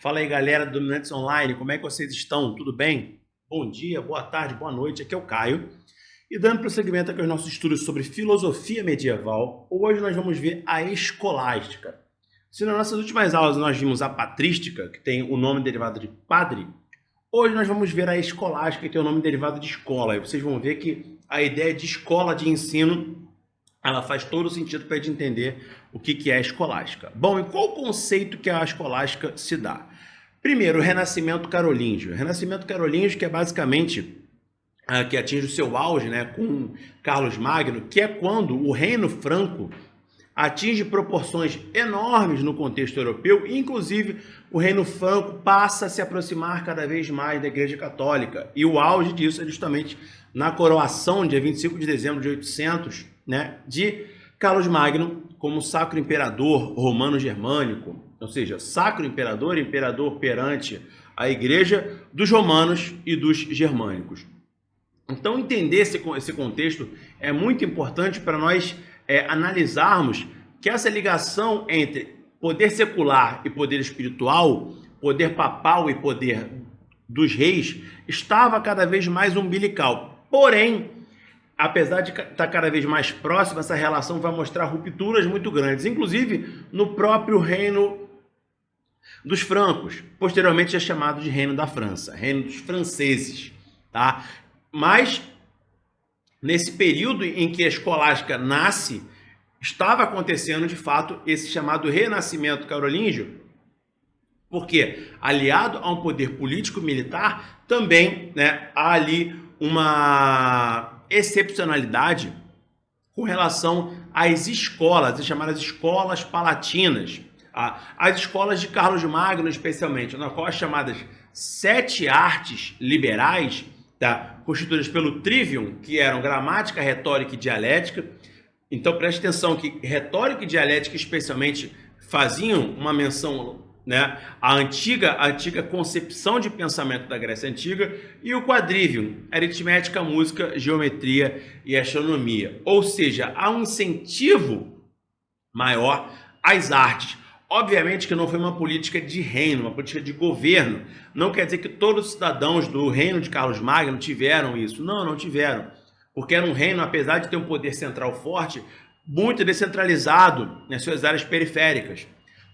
Fala aí, galera do Dominantes Online, como é que vocês estão? Tudo bem? Bom dia, boa tarde, boa noite, aqui é o Caio. E dando prosseguimento aqui aos nossos estudos sobre filosofia medieval, hoje nós vamos ver a escolástica. Se nas nossas últimas aulas nós vimos a patrística, que tem o nome derivado de padre, hoje nós vamos ver a escolástica, que tem o nome derivado de escola. E vocês vão ver que a ideia de escola de ensino, ela faz todo o sentido para a gente entender o que é a escolástica. Bom, e qual o conceito que a escolástica se dá? Primeiro, o Renascimento Carolíngio. O Renascimento Carolíngio, que é basicamente que atinge o seu auge, né, com Carlos Magno, que é quando o Reino Franco atinge proporções enormes no contexto europeu, e inclusive o Reino Franco passa a se aproximar cada vez mais da Igreja Católica. E o auge disso é justamente na coroação, dia 25 de dezembro de 800, né, de Carlos Magno como Sacro Imperador Romano-Germânico, ou seja, Sacro Imperador, imperador perante a Igreja dos romanos e dos germânicos. Então, entender esse contexto é muito importante para nós analisarmos que essa ligação entre poder secular e poder espiritual, poder papal e poder dos reis, estava cada vez mais umbilical. Porém, apesar de estar cada vez mais próxima, essa relação vai mostrar rupturas muito grandes, inclusive no próprio reino dos francos, posteriormente é chamado de Reino da França, Reino dos franceses, tá? Mas, nesse período em que a escolástica nasce, estava acontecendo, de fato, esse chamado Renascimento Carolíngio, porque, aliado a um poder político-militar, também, né, há ali uma excepcionalidade com relação às escolas, as chamadas escolas palatinas, as escolas de Carlos Magno, especialmente, nas quais chamadas sete artes liberais, tá, constituídas pelo Trivium, que eram gramática, retórica e dialética. Então preste atenção que retórica e dialética especialmente faziam uma menção, né, à antiga concepção de pensamento da Grécia Antiga, e o quadrivium, aritmética, música, geometria e astronomia. Ou seja, há um incentivo maior às artes. Obviamente que não foi uma política de reino, uma política de governo. Não quer dizer que todos os cidadãos do reino de Carlos Magno tiveram isso. Não, não tiveram. Porque era um reino, apesar de ter um poder central forte, muito descentralizado nas suas áreas periféricas.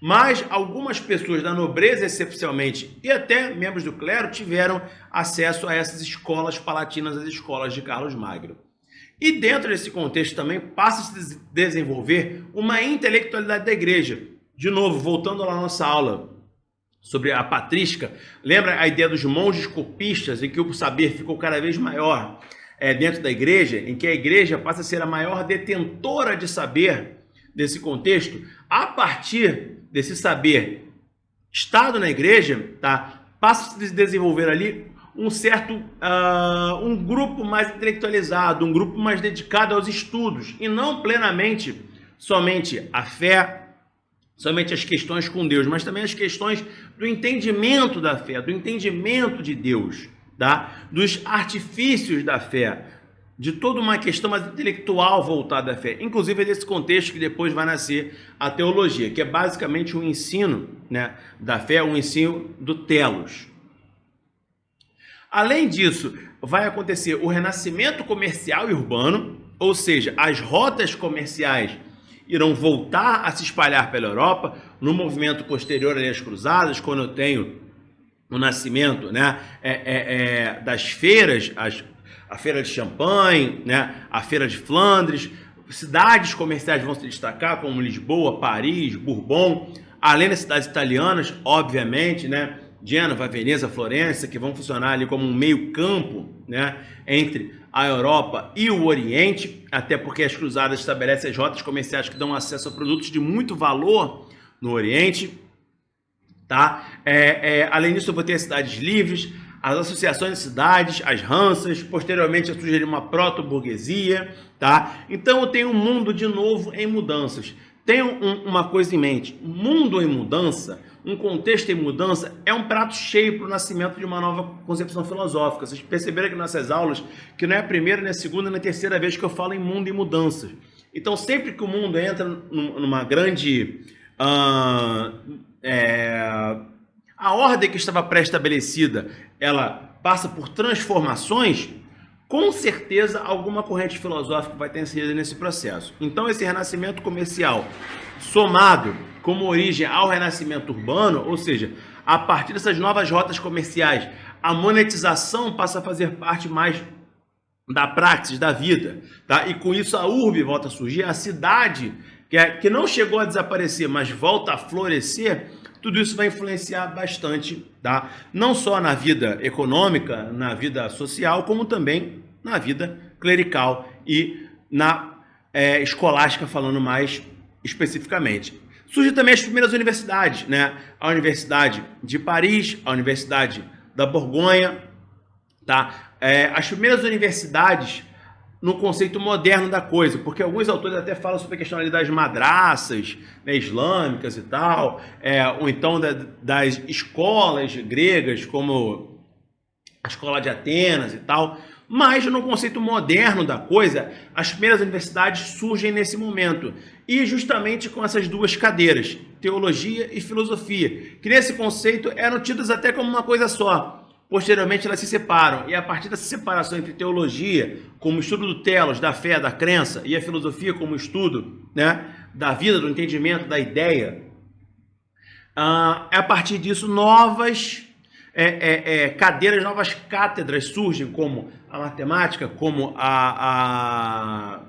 Mas algumas pessoas da nobreza, excepcionalmente, e até membros do clero, tiveram acesso a essas escolas palatinas, as escolas de Carlos Magno. E dentro desse contexto também passa a se desenvolver uma intelectualidade da igreja. De novo, voltando lá à nossa aula sobre a patrística, lembra a ideia dos monges copistas, em que o saber ficou cada vez maior dentro da igreja, em que a igreja passa a ser a maior detentora de saber desse contexto? A partir desse saber estado na igreja, tá, passa a se desenvolver ali um certo um grupo mais intelectualizado, um grupo mais dedicado aos estudos, e não plenamente somente a fé, somente as questões com Deus, mas também as questões do entendimento da fé, do entendimento de Deus, tá? Dos artifícios da fé, de toda uma questão mais intelectual voltada à fé. Inclusive é desse contexto que depois vai nascer a teologia, que é basicamente um ensino, né, da fé, um ensino do telos. Além disso, vai acontecer o renascimento comercial e urbano, ou seja, as rotas comerciais irão voltar a se espalhar pela Europa, no movimento posterior às cruzadas, quando eu tenho o nascimento, né, das feiras, a feira de Champagne, né, a feira de Flandres, cidades comerciais vão se destacar, como Lisboa, Paris, Bourbon, além das cidades italianas, obviamente, né, Gênova, Veneza, Florença, que vão funcionar ali como um meio campo, né, entre a Europa e o Oriente, até porque as cruzadas estabelecem as rotas comerciais que dão acesso a produtos de muito valor no Oriente, tá? Além disso, eu vou ter as cidades livres, as associações de cidades, as Hansas, posteriormente eu sugeri uma proto-burguesia, tá? Então eu tenho um mundo de novo em mudanças. Tenho uma coisa em mente: um mundo em mudança, um contexto em mudança, é um prato cheio para o nascimento de uma nova concepção filosófica. Vocês perceberam aqui nessas aulas que não é a primeira, nem a segunda, nem a terceira vez que eu falo em mundo e mudanças. Então, sempre que o mundo entra numa grande ordem que estava pré-estabelecida, ela passa por transformações, com certeza alguma corrente filosófica vai ter inserida nesse processo. Então esse renascimento comercial, somado como origem ao renascimento urbano, ou seja, a partir dessas novas rotas comerciais, a monetização passa a fazer parte mais da praxis, da vida, tá? E com isso a urbe volta a surgir, a cidade, que não chegou a desaparecer, mas volta a florescer. Tudo isso vai influenciar bastante, tá? Não só na vida econômica, na vida social, como também na vida clerical e na escolástica, falando mais especificamente. Surgem também as primeiras universidades, né? A Universidade de Paris, a Universidade da Borgonha, tá? As primeiras universidades no conceito moderno da coisa, porque alguns autores até falam sobre a questão ali das madraças, né, islâmicas e tal, ou então das escolas gregas, como a escola de Atenas e tal, mas no conceito moderno da coisa, as primeiras universidades surgem nesse momento, e justamente com essas duas cadeiras, teologia e filosofia, que nesse conceito eram tidas até como uma coisa só. Posteriormente elas se separam, e a partir dessa separação entre teologia, como estudo do telos, da fé, da crença, e a filosofia como estudo, né, da vida, do entendimento, da ideia, a partir disso novas cadeiras, novas cátedras surgem, como a matemática, como a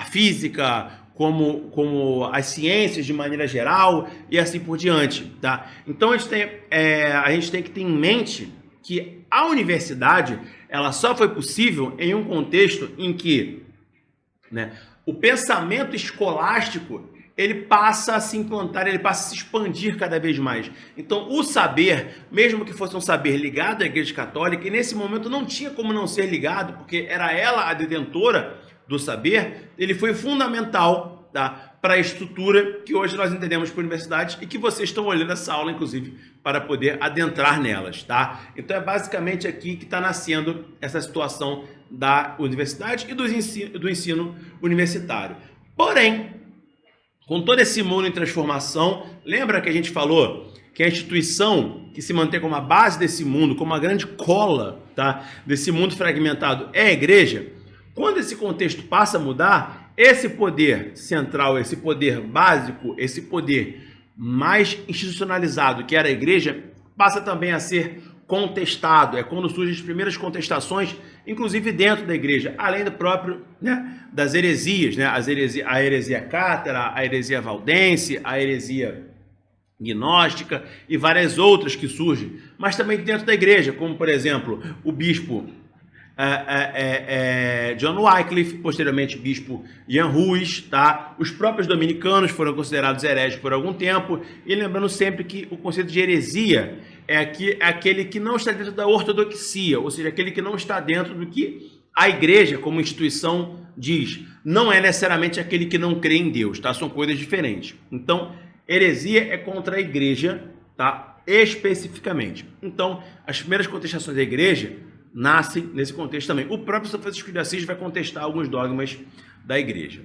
física, como as ciências de maneira geral, e assim por diante, tá? Então a gente tem que ter em mente que a universidade, ela só foi possível em um contexto em que, né, o pensamento escolástico, ele passa a se implantar, ele passa a se expandir cada vez mais. Então o saber, mesmo que fosse um saber ligado à Igreja Católica, e nesse momento não tinha como não ser ligado, porque era ela a detentora do saber, ele foi fundamental, tá, para a estrutura que hoje nós entendemos por universidades e que vocês estão olhando essa aula, inclusive, para poder adentrar nelas, tá? Então é basicamente aqui que está nascendo essa situação da universidade e do ensino universitário. Porém, com todo esse mundo em transformação, lembra que a gente falou que a instituição que se mantém como a base desse mundo, como a grande cola, tá, desse mundo fragmentado é a igreja? Quando esse contexto passa a mudar, esse poder central, esse poder básico, esse poder mais institucionalizado que era a igreja, passa também a ser contestado. É quando surgem as primeiras contestações, inclusive dentro da igreja, além do próprio, né, das heresias, né, a heresia cátara, a heresia valdense, a heresia gnóstica e várias outras que surgem, mas também dentro da igreja, como por exemplo o bispo John Wycliffe, posteriormente bispo Jan Hus, tá? Os próprios dominicanos foram considerados hereges por algum tempo, e lembrando sempre que o conceito de heresia é aquele que não está dentro da ortodoxia, ou seja, aquele que não está dentro do que a igreja como instituição diz. Não é necessariamente aquele que não crê em Deus, tá? São coisas diferentes. Então, heresia é contra a igreja, tá? Especificamente. Então, as primeiras contestações da igreja nascem nesse contexto também. O próprio São Francisco de Assis vai contestar alguns dogmas da igreja.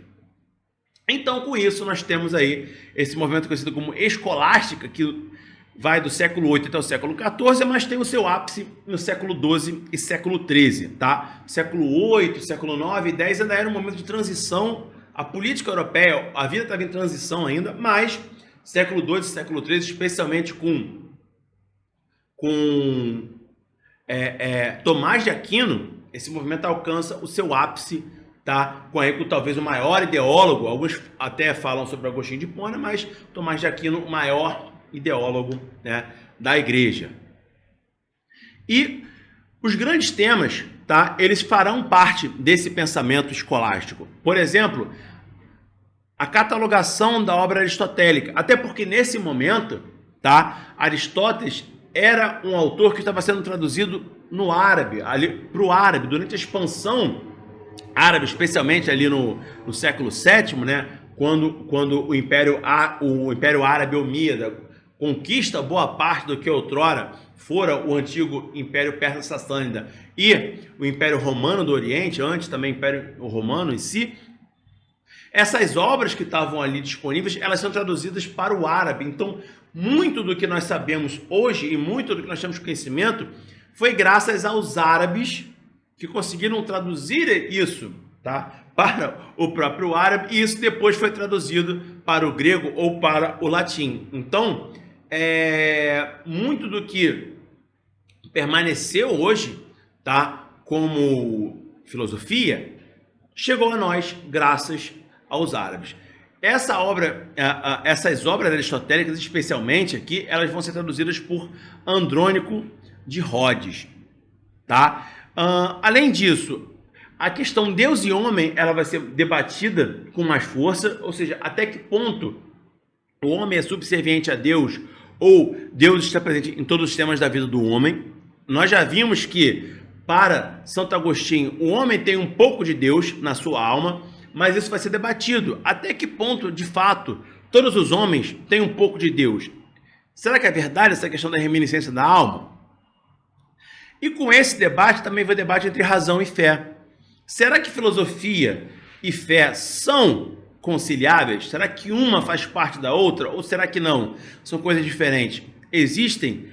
Então, com isso, nós temos aí esse movimento conhecido como escolástica, que vai do século VIII até o século XIV, mas tem o seu ápice no século XII e século XIII, tá? Século VIII, século IX e X ainda era um momento de transição. A política europeia, a vida estava em transição ainda, mas século XII e século XIII, especialmente com Tomás de Aquino, esse movimento alcança o seu ápice, tá? Com talvez o maior ideólogo, alguns até falam sobre Agostinho de Hipona, mas Tomás de Aquino, o maior ideólogo, né, da igreja. E os grandes temas, tá, eles farão parte desse pensamento escolástico. Por exemplo, a catalogação da obra aristotélica, até porque nesse momento, tá, Aristóteles era um autor que estava sendo traduzido no árabe, para o árabe, durante a expansão árabe, especialmente ali no século VII, né, quando o Império Árabe Omíada conquista boa parte do que outrora fora o antigo Império Persa-Sassânida e o Império Romano do Oriente, antes também o Império Romano em si. Essas obras que estavam ali disponíveis, elas são traduzidas para o árabe. Então, muito do que nós sabemos hoje e muito do que nós temos conhecimento foi graças aos árabes que conseguiram traduzir isso, tá, para o próprio árabe, e isso depois foi traduzido para o grego ou para o latim. Então, muito do que permaneceu hoje, tá, como filosofia, chegou a nós graças aos árabes. Essas obras aristotélicas, especialmente aqui, elas vão ser traduzidas por Andrônico de Rhodes, tá? Além disso, a questão Deus e homem, ela vai ser debatida com mais força, ou seja, até que ponto o homem é subserviente a Deus ou Deus está presente em todos os temas da vida do homem. Nós já vimos que, para Santo Agostinho, o homem tem um pouco de Deus na sua alma, mas isso vai ser debatido. Até que ponto, de fato, todos os homens têm um pouco de Deus? Será que é verdade essa questão da reminiscência da alma? E com esse debate também vai o debate entre razão e fé. Será que filosofia e fé são conciliáveis? Será que uma faz parte da outra? Ou será que não? São coisas diferentes. Existem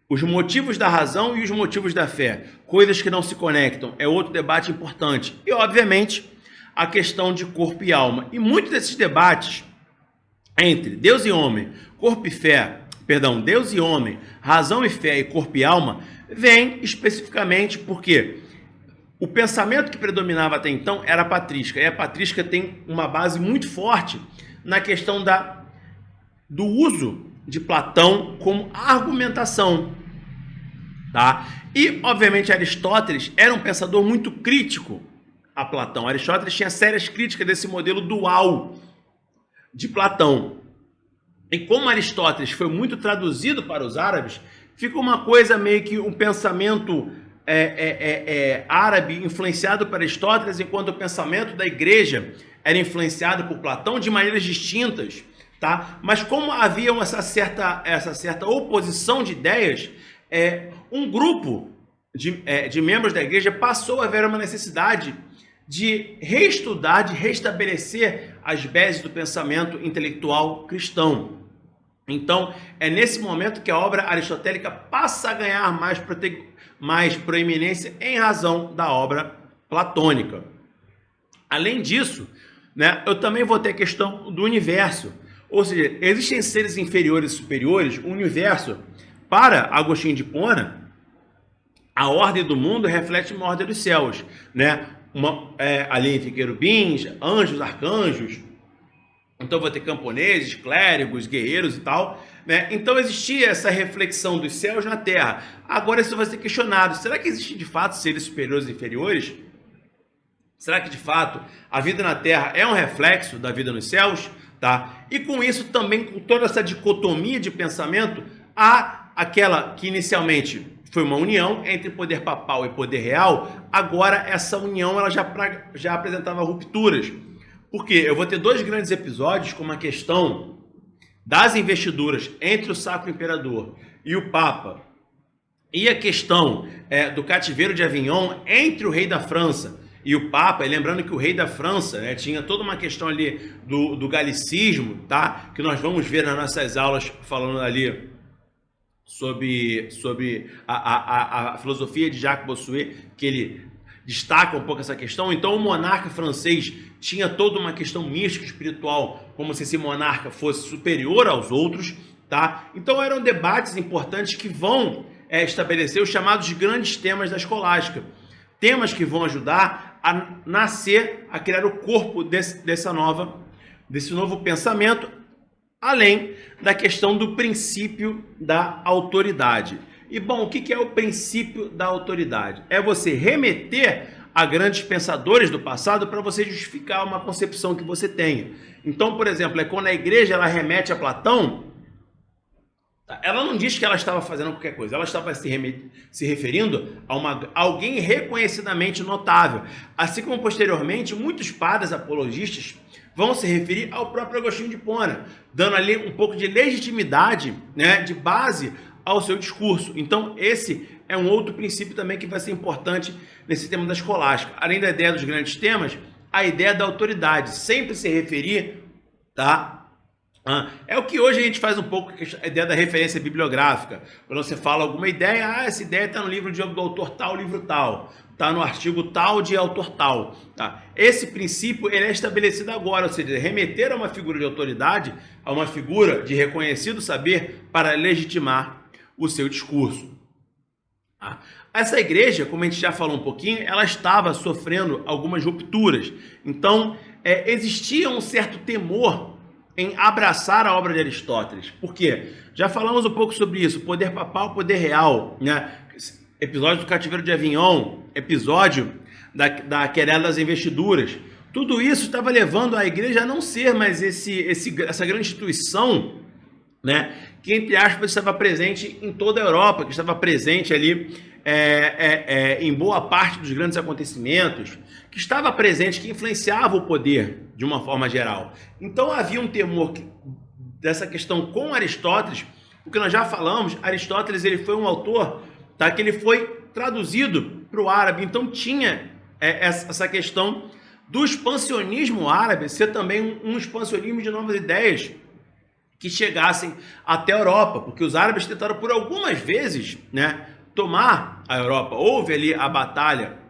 os motivos da razão e os motivos da fé. Coisas que não se conectam. É outro debate importante. E, obviamente, a questão de corpo e alma. E muitos desses debates entre Deus e homem, corpo e fé, Deus e homem, razão e fé e corpo e alma, vem especificamente porque o pensamento que predominava até então era a patrística. E a patrística tem uma base muito forte na questão do uso de Platão como argumentação, tá? E, obviamente, Aristóteles era um pensador muito crítico a Platão. Aristóteles tinha sérias críticas desse modelo dual de Platão. E como Aristóteles foi muito traduzido para os árabes, fica uma coisa meio que um pensamento árabe influenciado por Aristóteles, enquanto o pensamento da igreja era influenciado por Platão de maneiras distintas, tá? Mas como havia essa certa oposição de ideias, um grupo de membros da igreja passou a ver uma necessidade de reestudar, de restabelecer as bases do pensamento intelectual cristão. Então, é nesse momento que a obra aristotélica passa a ganhar mais proeminência em razão da obra platônica. Além disso, né, eu também vou ter a questão do universo. Ou seja, existem seres inferiores e superiores. O universo, para Agostinho de Hipona, a ordem do mundo reflete uma ordem dos céus, né? Ali entre querubins, anjos, arcanjos. Então vou ter camponeses, clérigos, guerreiros e tal, né? Então existia essa reflexão dos céus na terra. Agora isso vai ser questionado. Será que existem de fato seres superiores e inferiores? Será que de fato a vida na terra é um reflexo da vida nos céus? Tá? E com isso também, com toda essa dicotomia de pensamento, há aquela que inicialmente foi uma união entre poder papal e poder real. Agora essa união ela já apresentava rupturas. Porque eu vou ter dois grandes episódios com uma questão das investiduras entre o Sacro Imperador e o Papa, e a questão do cativeiro de Avignon entre o rei da França e o Papa. E lembrando que o rei da França, né, tinha toda uma questão ali do galicismo, tá? Que nós vamos ver nas nossas aulas falando ali sobre a filosofia de Jacques Bossuet, que ele destaca um pouco essa questão. Então o monarca francês tinha toda uma questão mística espiritual, como se esse monarca fosse superior aos outros, tá? Então eram debates importantes que vão estabelecer os chamados grandes temas da escolástica, temas que vão ajudar a nascer, a criar o corpo desse novo pensamento, além da questão do princípio da autoridade. E, bom, o que é o princípio da autoridade? É você remeter a grandes pensadores do passado para você justificar uma concepção que você tenha. Então, por exemplo, quando a igreja ela remete a Platão, ela não diz que ela estava fazendo qualquer coisa, ela estava se referindo a alguém reconhecidamente notável. Assim como, posteriormente, muitos padres apologistas vão se referir ao próprio Agostinho de Hipona, dando ali um pouco de legitimidade, né, de base ao seu discurso. Então, esse é um outro princípio também que vai ser importante nesse tema da escolástica. Além da ideia dos grandes temas, a ideia da autoridade, sempre se referir, tá, É o que hoje a gente faz um pouco a ideia da referência bibliográfica. Quando você fala alguma ideia, essa ideia está no livro do autor tal, livro tal, está no artigo tal de autor tal. Tá? Esse princípio ele é estabelecido agora, ou seja, remeter a uma figura de autoridade, a uma figura de reconhecido saber para legitimar o seu discurso. Tá? Essa igreja, como a gente já falou um pouquinho, ela estava sofrendo algumas rupturas. Então, existia um certo temor em abraçar a obra de Aristóteles. Por quê? Já falamos um pouco sobre isso, poder papal, poder real, né? Episódio do cativeiro de Avignon, episódio da querela das investiduras. Tudo isso estava levando a igreja a não ser mais essa grande instituição, né? Que, entre aspas, estava presente em toda a Europa, que estava presente ali em boa parte dos grandes acontecimentos, que estava presente, que influenciava o poder de uma forma geral. Então havia um temor dessa questão com Aristóteles, porque nós já falamos, Aristóteles ele foi um autor, tá, que ele foi traduzido para o árabe, então tinha essa questão do expansionismo árabe ser também um expansionismo de novas ideias que chegassem até a Europa, porque os árabes tentaram por algumas vezes, né, tomar a Europa. Houve ali a batalha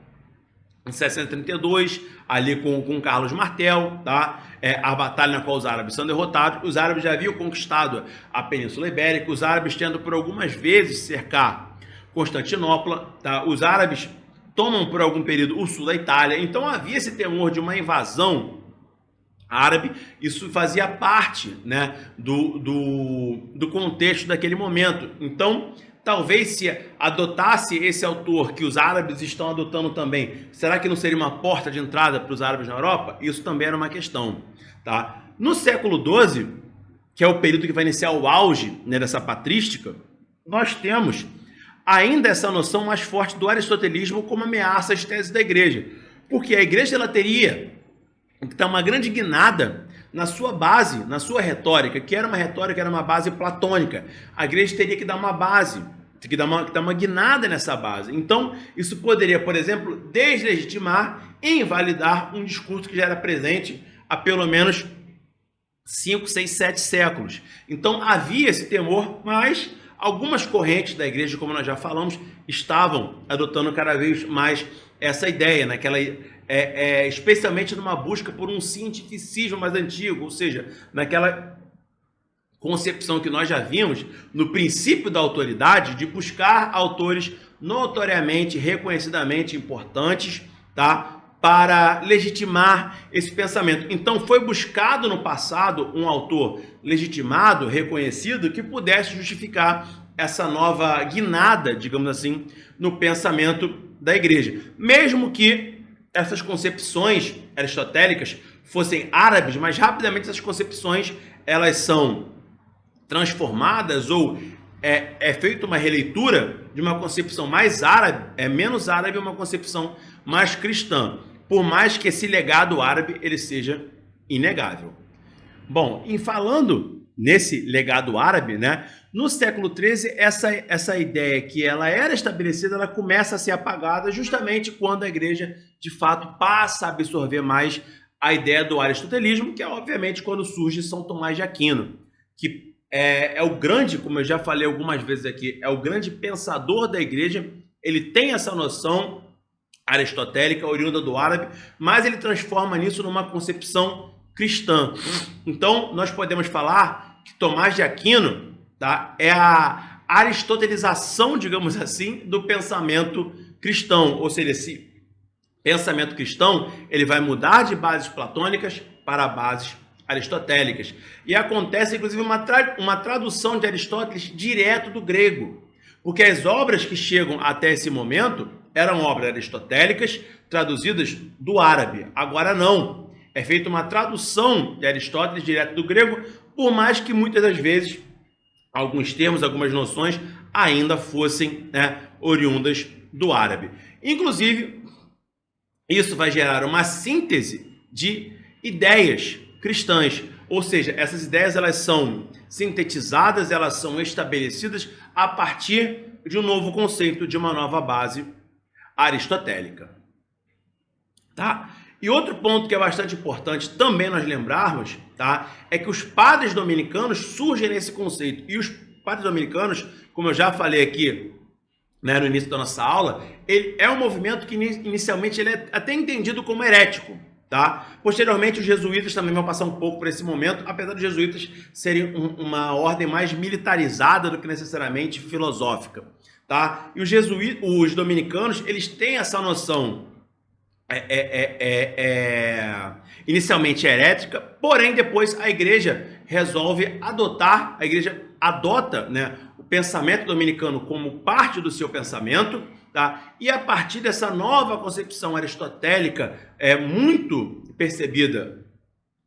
em 632, ali com Carlos Martel, tá? A batalha na qual os árabes são derrotados. Os árabes já haviam conquistado a Península Ibérica, os árabes tendo por algumas vezes cercar Constantinopla, tá? Os árabes tomam por algum período o sul da Itália, então havia esse temor de uma invasão árabe. Isso fazia parte, né, do contexto daquele momento. Então, talvez se adotasse esse autor que os árabes estão adotando também, será que não seria uma porta de entrada para os árabes na Europa? Isso também era uma questão. Tá? No século XII, que é o período que vai iniciar o auge, né, dessa patrística, nós temos ainda essa noção mais forte do aristotelismo como ameaça às teses da igreja. Porque a igreja ela teria que dar uma grande guinada na sua base, na sua retórica, que era uma base platônica. A igreja teria que dar uma base, tem que dar uma guinada nessa base. Então, isso poderia, por exemplo, deslegitimar e invalidar um discurso que já era presente há pelo menos 5, 6, 7 séculos. Então, havia esse temor, mas algumas correntes da igreja, como nós já falamos, estavam adotando cada vez mais essa ideia, naquela especialmente numa busca por um cientificismo mais antigo, ou seja, naquela concepção que nós já vimos no princípio da autoridade, de buscar autores notoriamente, reconhecidamente importantes, tá? Para legitimar esse pensamento. Então foi buscado no passado um autor legitimado, reconhecido, que pudesse justificar essa nova guinada, digamos assim, no pensamento da igreja. Mesmo que essas concepções aristotélicas fossem árabes, mas rapidamente essas concepções elas são transformadas ou é feita uma releitura de uma concepção mais árabe, menos árabe, uma concepção mais cristã, por mais que esse legado árabe ele seja inegável. Bom, em falando nesse legado árabe, né, no século XIII, essa ideia que ela era estabelecida, ela começa a ser apagada justamente quando a igreja, de fato, passa a absorver mais a ideia do aristotelismo, que é, obviamente, quando surge São Tomás de Aquino, que é o grande, como eu já falei algumas vezes aqui, é o grande pensador da igreja. Ele tem essa noção aristotélica, oriunda do árabe, mas ele transforma nisso numa concepção cristã. Então, nós podemos falar que Tomás de Aquino, tá, é a aristotelização, digamos assim, do pensamento cristão. Ou seja, esse pensamento cristão ele vai mudar de bases platônicas para bases aristotélicas. E acontece, inclusive, uma tradução de Aristóteles direto do grego. Porque as obras que chegam até esse momento eram obras aristotélicas traduzidas do árabe. Agora não. É feita uma tradução de Aristóteles direto do grego, por mais que muitas das vezes alguns termos, algumas noções ainda fossem, né, oriundas do árabe. Inclusive, isso vai gerar uma síntese de ideias cristãs, ou seja, essas ideias elas são sintetizadas, elas são estabelecidas a partir de um novo conceito, de uma nova base aristotélica. Tá? E outro ponto que é bastante importante também nós lembrarmos, tá? É que os padres dominicanos surgem nesse conceito. E os padres dominicanos, como eu já falei aqui, né, no início da nossa aula, ele é um movimento que inicialmente ele é até entendido como herético, tá? Posteriormente os jesuítas também vão passar um pouco por esse momento, apesar dos jesuítas serem uma ordem mais militarizada do que necessariamente filosófica, tá? E os dominicanos, eles têm essa noção inicialmente herética, porém depois a igreja resolve adotar, a igreja adota, né, o pensamento dominicano como parte do seu pensamento, tá? E a partir dessa nova concepção aristotélica muito percebida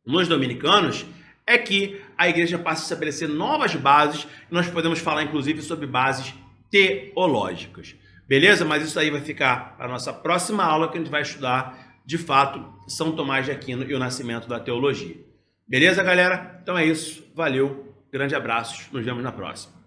nos dominicanos, é que a igreja passa a estabelecer novas bases, e nós podemos falar inclusive sobre bases teológicas. Beleza? Mas isso aí vai ficar para a nossa próxima aula, que a gente vai estudar, de fato, São Tomás de Aquino e o nascimento da teologia. Beleza, galera? Então é isso. Valeu. Grande abraço. Nos vemos na próxima.